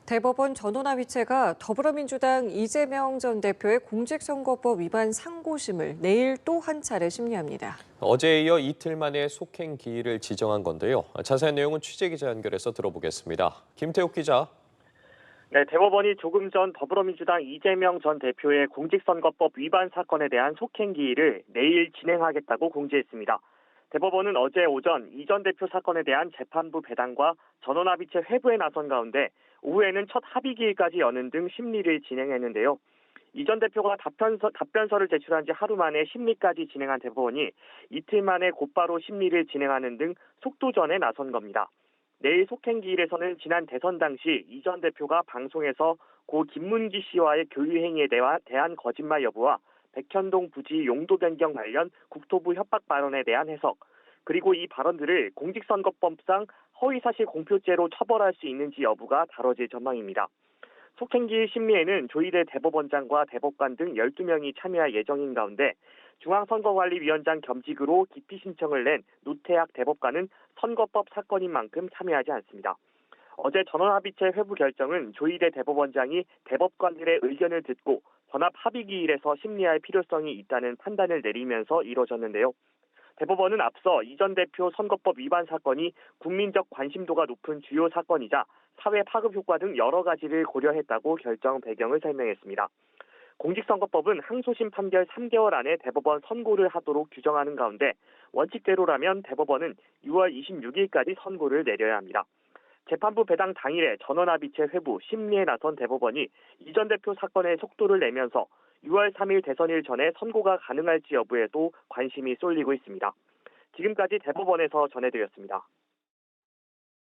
대법원 전원합의체가 더불어민주당 이재명 전 대표의 공직선거법 위반 상고심을 내일 또 한 차례 심리합니다. 어제에 이어 이틀 만에 속행 기일을 지정한 건데요. 자세한 내용은 취재기자 연결해서 들어보겠습니다. 김태욱 기자. 네, 대법원이 조금 전 더불어민주당 이재명 전 대표의 공직선거법 위반 사건에 대한 속행기일을 내일 진행하겠다고 공지했습니다. 대법원은 어제 오전 이 전 대표 사건에 대한 재판부 배당과 전원합의체 회부에 나선 가운데 오후에는 첫 합의기일까지 여는 등 심리를 진행했는데요. 이 전 대표가 답변서를 제출한 지 하루 만에 심리까지 진행한 대법원이 이틀 만에 곧바로 심리를 진행하는 등 속도전에 나선 겁니다. 내일 속행기일에서는 지난 대선 당시 이 전 대표가 방송에서 고 김문기 씨와의 교류 행위에 대한 거짓말 여부와 백현동 부지 용도 변경 관련 국토부 협박 발언에 대한 해석, 그리고 이 발언들을 공직선거법상 허위사실 공표죄로 처벌할 수 있는지 여부가 다뤄질 전망입니다. 속행기일 심리에는 조희대 대법원장과 대법관 등 12명이 참여할 예정인 가운데 중앙선거관리위원장 겸직으로 기피 신청을 낸 노태학 대법관은 선거법 사건인 만큼 참여하지 않습니다. 어제 전원합의체 회부 결정은 조희대 대법원장이 대법관들의 의견을 듣고 전합 합의기일에서 심리할 필요성이 있다는 판단을 내리면서 이뤄졌는데요. 대법원은 앞서 이 전 대표 선거법 위반 사건이 국민적 관심도가 높은 주요 사건이자 사회 파급 효과 등 여러 가지를 고려했다고 결정 배경을 설명했습니다. 공직선거법은 항소심 판결 3개월 안에 대법원 선고를 하도록 규정하는 가운데 원칙대로라면 대법원은 6월 26일까지 선고를 내려야 합니다. 재판부 배당 당일에 전원합의체 회부, 심리에 나선 대법원이 이 전 대표 사건의 속도를 내면서 6월 3일 대선일 전에 선고가 가능할지 여부에도 관심이 쏠리고 있습니다. 지금까지 대법원에서 전해드렸습니다.